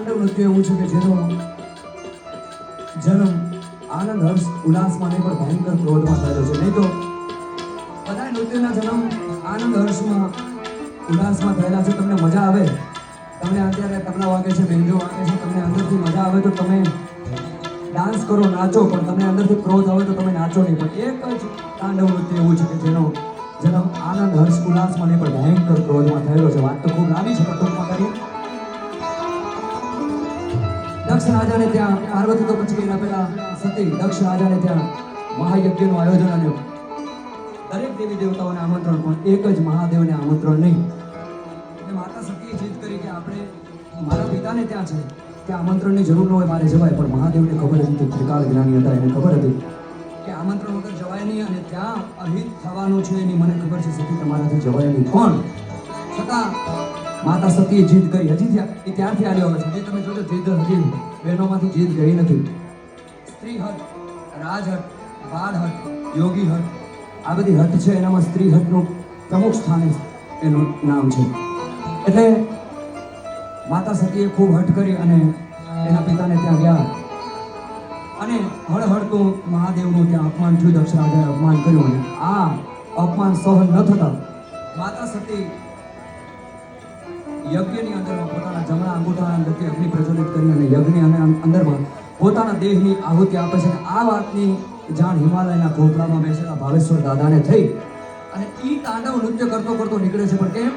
તાંડવ નૃત્ય એવું છે કે જેનો જન્મ આનંદ હર્ષ ઉલ્લાસમાં નહીં પણ ભયંકર ક્રોધમાં થયેલો છે. નહીં તો બધા નૃત્યના જન્મ આનંદ હર્ષમાં ઉલ્લાસમાં થયેલા છે. તમને મજા આવે, તમને અત્યારે તબલા વાગે છે, બેન્જો વાગે છે, તમને અંદરથી મજા આવે તો તમે ડાન્સ કરો, નાચો, પણ તમને અંદરથી ક્રોધ આવે તો તમે નાચો નહીં. પણ એક જ તાંડવ નૃત્ય એવું છે કે જેનો જન્મ આનંદ હર્ષ ઉલ્લાસમાં નહીં પણ ભયંકર ક્રોધમાં થયેલો છે. વાત તો ખૂબ લાંબી છે, પણ ટૂંકમાં કરીએ. દક્ષ રાજાને ત્યાં પાર્વતી તો પછી એના પહેલા સતી દક્ષ રાજાને ત્યાં મહાયજ્ઞનું આયોજન અને દરેક દેવી દેવતાઓને આમંત્રણ, પણ એક જ મહાદેવને આમંત્રણ નહીં. એટલે માતા સતીએ જીદ કરી કે આપણે મારા પિતાને ત્યાં છે કે આમંત્રણની જરૂર ન હોય, મારે જવાય. પણ મહાદેવને ખબર હતી, ત્રિકાળ જ્ઞાની હતા, એને ખબર હતી કે આમંત્રણ વગર જવાય નહીં અને ત્યાં અહિત થવાનું છે એની મને ખબર છે. સતી તમારાથી જવાય નહીં, પણ છતાં માતા સતીએ જીદ કરી. હજી એ ત્યારથી આવ્યો હોય છે. હજી તમે જોજો જીદ હજી બહેનોમાંથી જીદ ગઈ નથી. સ્ત્રી હટ, રાજહટ, બાળહટ, યોગી હટ, આ બધી હટ છે, એનામાં સ્ત્રી હટનું પ્રમુખ સ્થાને એનું નામ છે. એટલે માતા સતીએ ખૂબ હટ કરી અને એના પિતાને ત્યાં ગયા અને હળહળતું મહાદેવનું ત્યાં અપમાન થયું. દક્ષ રાજાએ અપમાન કર્યું અને આ અપમાન સહન ન થતા માતા સતી યજ્ઞની અંદરમાં પોતાના જમણા અંગૂઠાના અંદરથી અગ્નિ પ્રજ્વલિત કરી અને યજ્ઞની અંદરમાં પોતાના દેહની આહુતિ આપે છે. આ વાતની જાણ હિમાલયના ઘોપડામાં બેસેલા ભાવેશ્વર દાદાને થઈ અને ઈ તાંડવ નૃત્ય કરતો કરતો નીકળે છે. પણ કેમ?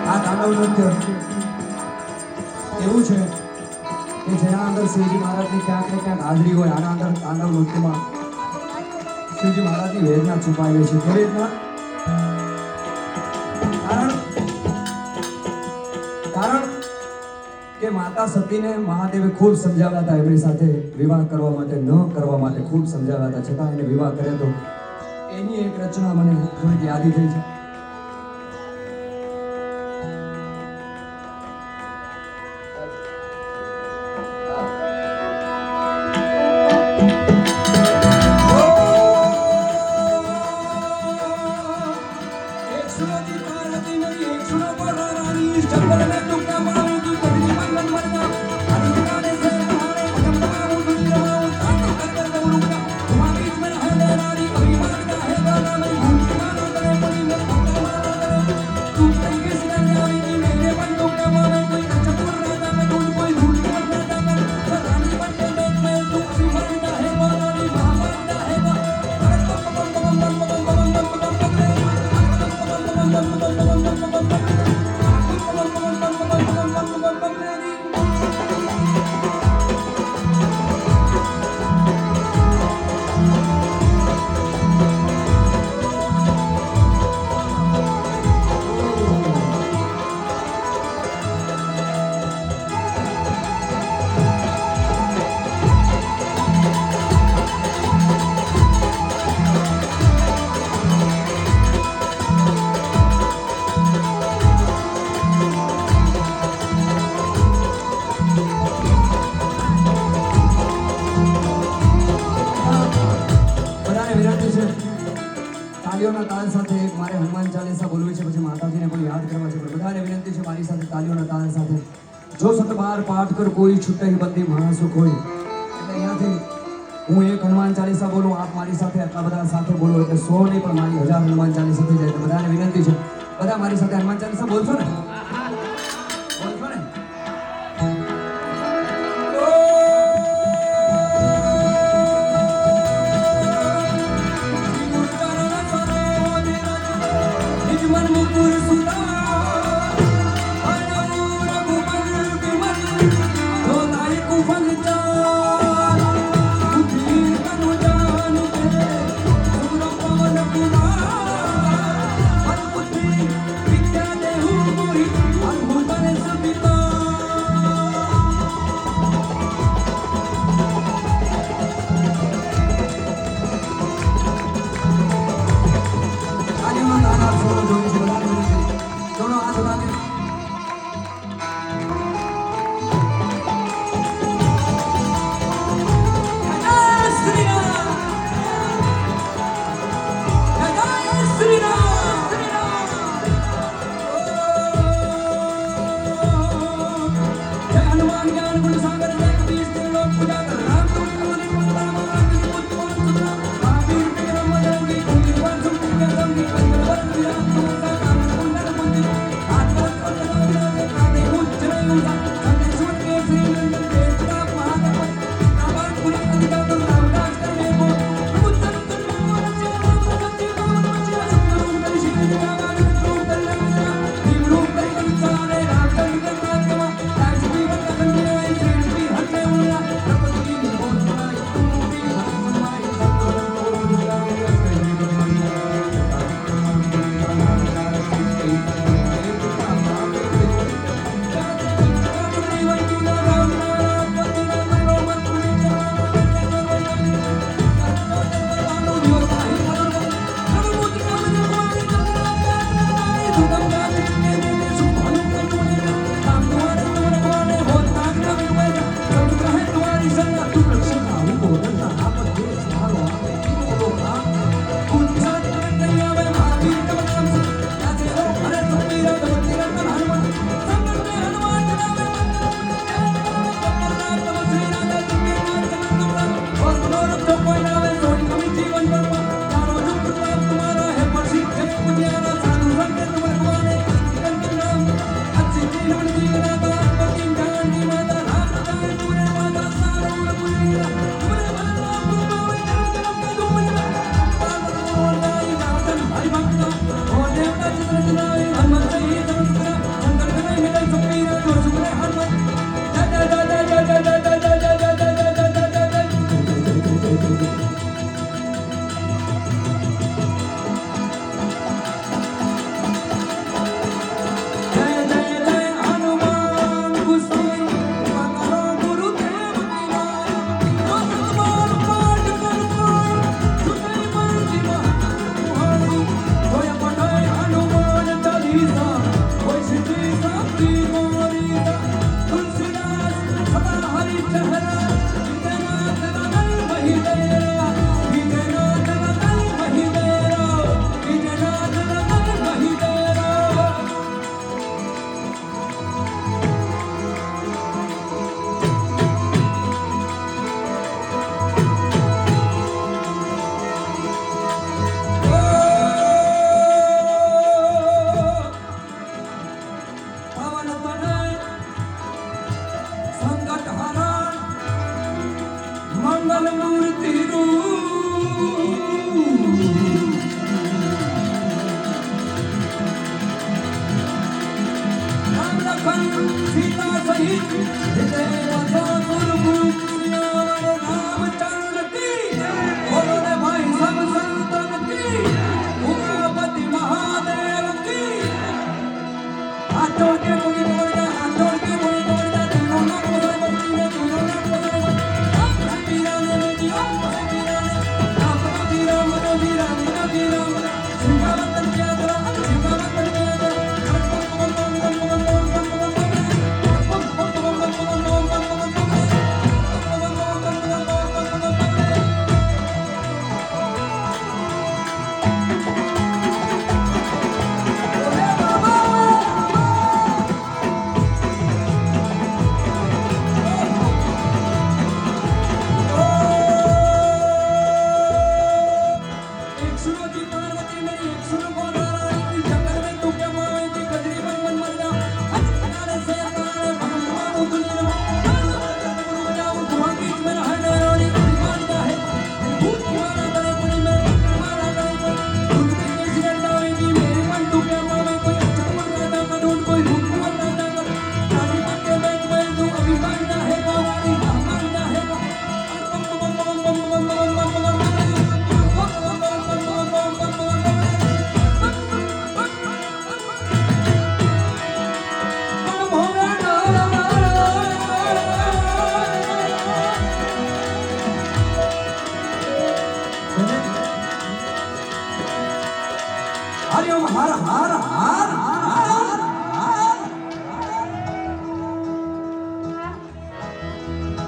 આ તાંડવ નૃત્ય એવું છે કે જેના અંદર શિવજી મહારાજની ક્યાંક ને ક્યાંક હાજરી હોય. આના અંદર તાંડવ નૃત્યમાં શિવજી મહારાજની વેદના છુપાયેલી છે. કેવી રીતના? કારણ કે માતા સતીને મહાદેવે ખૂબ સમજાવ્યા હતા એમની સાથે વિવાહ કરવા માટે, ન કરવા માટે ખૂબ સમજાવ્યા હતા. છતાં એને વિવાહ કર્યો તો એની એક રચના મને થોડીક યાદી થઈ છે. તાલીઓના તાલ સાથે એક મારે હનુમાન ચાલીસા બોલવી છે, પછી માતાજીને પણ યાદ કરવા છે, પણ બધાને વિનંતી છે મારી સાથે તાલીઓના તાલ સાથે જો સતબાર પાઠ કર કોઈ છૂટઈ બંદી માણસો કોઈ, એટલે અહીંયાથી હું એક હનુમાન ચાલીસા બોલું, આપ મારી સાથે આટલા બધા સાથે બોલો એટલે 100 નહીં પણ મારી 1000 હનુમાન ચાલીસા થઈ જાય. એટલે બધાને વિનંતી છે, બધા મારી સાથે હનુમાન ચાલીસા બોલશો ને? બોલશો ને?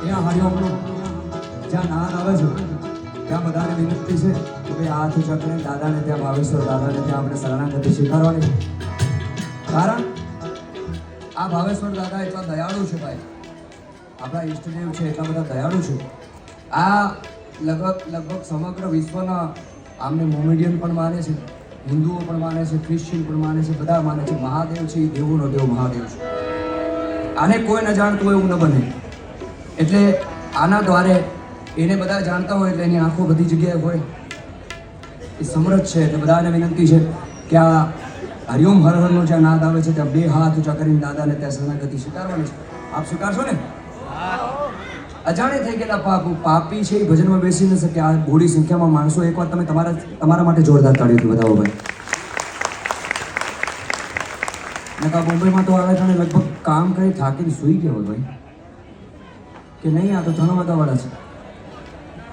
અહીંયા હરિઓમનું જ્યાં નાદ આવે છે ત્યાં બધાને વિનંતી છે કે ભાઈ હાથ ઊંચા કરીને દાદાને ત્યાં ભાવેશ્વર દાદાને ત્યાં આપણે શરણાગતિ સ્વીકારવાની. કારણ આ ભાવેશ્વર દાદા એટલા દયાળુ છે ભાઈ, આપણા ઈષ્ટદેવ છે એટલા બધા દયાળુ છે. આ લગભગ સમગ્ર વિશ્વના આમને મોમેડિયન પણ માને છે, હિન્દુઓ પણ માને છે, ક્રિશ્ચિયન પણ માને છે, બધા માને છે. મહાદેવ છે એ દેવોનો દેવ મહાદેવ છે. આને કોઈ ન જાણતું હોય એવું ન બને. એટલે આના દ્વારે એને બધા જાણતા હોય એટલે એની આંખો બધી જગ્યાએ હોય. એ સમૃદ્ધ છે. એટલે બધાને વિનંતી છે કે આ હરિઓમ હર હરનો જ્યાં નાદ આવે છે ત્યાં બે હાથ ઊંચા કરીને દાદાને ત્યાં શરણાગતિ સ્વીકારવાની છે. આપ સ્વીકારશો ને? અજાણે થઈ ગયેલા પાપી છે એ ભજનમાં બેસી ન શકે. આ બોડી સંખ્યામાં માણસો, એકવાર તમે તમારા માટે જોરદાર તાળીઓથી બતાવો ભાઈ. નકા મુંબઈમાં તો આવે છે લગભગ કામ કરી થાકીને સૂઈ ગયા હોય ભાઈ કે નહીં. આ તો 3 વાગ્યાવાળા છે,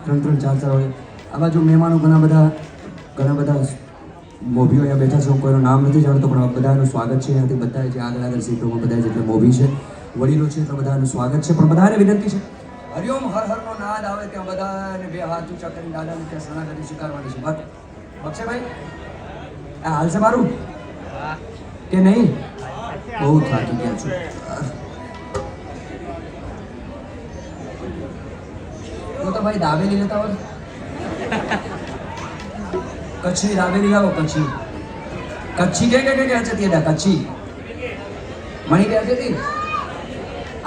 3 4 વાગે. આ બાજુ મહેમાનો ઘણા બધા મોભીઓ અહીંયા બેઠા છે. હું કોઈનું નામ નથી જાણતો પણ બધાનું સ્વાગત છે. અહીંયાથી બધા જે આગળ સીટોમાં બધા જેટલા મોભી છે, વડીલો છે, તો બધાનું સ્વાગત છે. પણ બધાને વિનંતી છે હરિઓમ હર હરનો નાદ આવે ત્યાં બધાને બે હાથ ઊંચા કરીને દાદાને ત્યાં શરણાગતિ સ્વીકારવાની છે. બક્ષે ભાઈ આ હાલ છે મારું કે નહીં? બહુ થાકી ગયા છું. તો ભાઈ દાબેલી લેતા હોય, કચ્છી દાબેલી લાવો. કચ્છી કે હતી એડા કચ્છી મણી કે હતી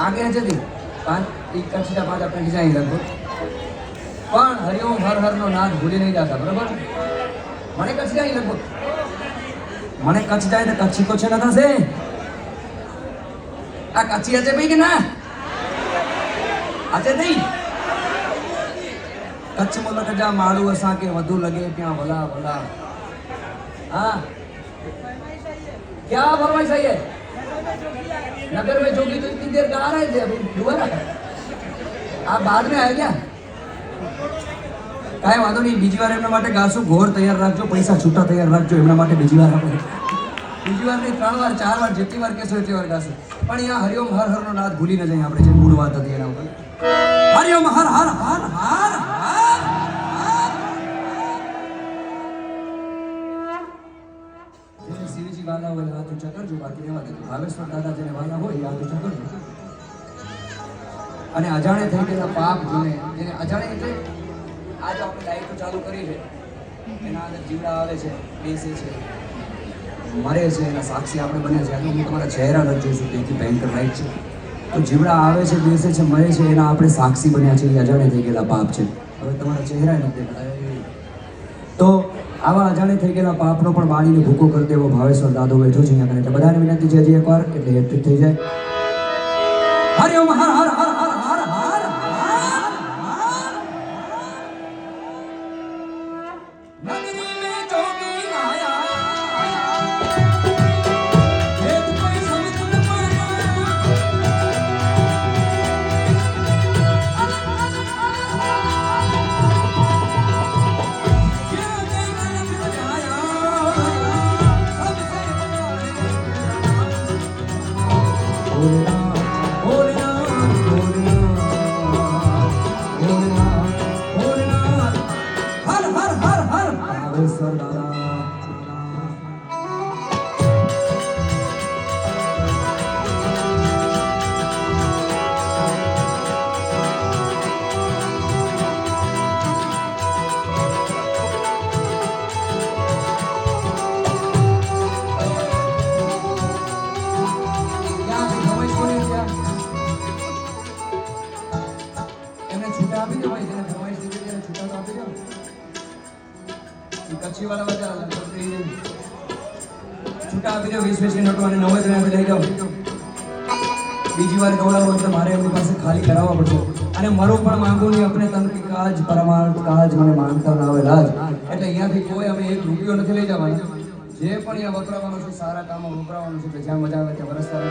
આગે હતી 5 કચ્છી 5 આપણે ડિઝાઇન લગભગ. પણ હરિઓમ હર હરનો નાદ ભૂલી નહીં જતા. બરોબર? મને કચ્છ જાય લગભગ, મને કચ્છ જાય તો કચ્છી તો છે ન થશે. આ કચ્છી હશે ભાઈ કે ના? આજે નહીં કચ્છ મુલક જા માળું અસાં કે વધુ લગે ત્યાં ભલા ભલા. हाँ क्या फरमाइश है? नगर में जोगी तो इतनी देर गा रहे थे, अभी हुआ ना? आप बाद में आए क्या? કાંઈ વાંધો નહીં, બીજી વાર એમના માટે ગાશું. ઘોર તૈયાર રાખજો, પૈસા છૂટા તૈયાર રાખજો એમના માટે. બીજી વાર આપણે બીજી વાર નહીં, 3 વાર 4 વાર જેટલી વાર કહેશો એટલી વાર ગાશું. પણ અહીંયા હરિઓમ હર હરનો નાદ ભૂલી ન જઈએ આપણે, જે મૂળ વાત હતી એના ઉપર. હરિઓમ હર હર હર હર શિવજી વાલા હોય હાથ ઊંચા કરજો, બાકી રહેવા દેજો. ભાવેશ્વર દાદા જેને વાલા હોય હાથ ઊંચા કરજો. અને અજાણે થઈ ગયેલા પાપ જેને અજાણે એટલે આજે આપણે લાઈટો ચાલુ કરી છે, એના અંદર જીવડા આવે છે, બેસે છે, મરે છે, એના સાક્ષી આપણે બન્યા છે. આજે હું તમારા ચહેરા નથી જોઈશું, તેથી ભયંકર લાઈટ છે. તો જીવડા આવે છે, બેસે છે, મરે છે, એના આપણે સાક્ષી બન્યા છે. એ અજાણે થઈ ગયેલા પાપ છે. હવે તમારા ચહેરા નથી દેખાતા. તો આવા અજાણે થઈ ગયેલા પાપનો પણ બાળીને ભૂકો કરી દેવો ભાવેશ્વર દાદો બેઠો છે અહીંયા. એટલે બધાને વિનંતી છે હજી એકવાર, એટલે હેટ્રિક થઈ જાય. હરિઓમ હર હર હર હર હર હર કચ્છી વાળા બધા છૂટા આપી દો. 20 નોટો અને 90 આપી લઈ જાઓ. બીજી વાર ગવડાવો એટલે મારે એમની પાસે ખાલી કરાવવા પડશે. અને મારું પણ માંગુ નહીં, આપણે તન કી કાજ પરમાર્થ કાજ મને માનતા ના આવે લાજ. એટલે અહીંયાથી કોઈ અમે 1 રૂપિયો નથી લઈ જવાનો. જે પણ અહીંયા વપરાવાનું છે સારા કામમાં વપરાવાનું છે. જ્યાં મજા આવે ત્યાં વરસતા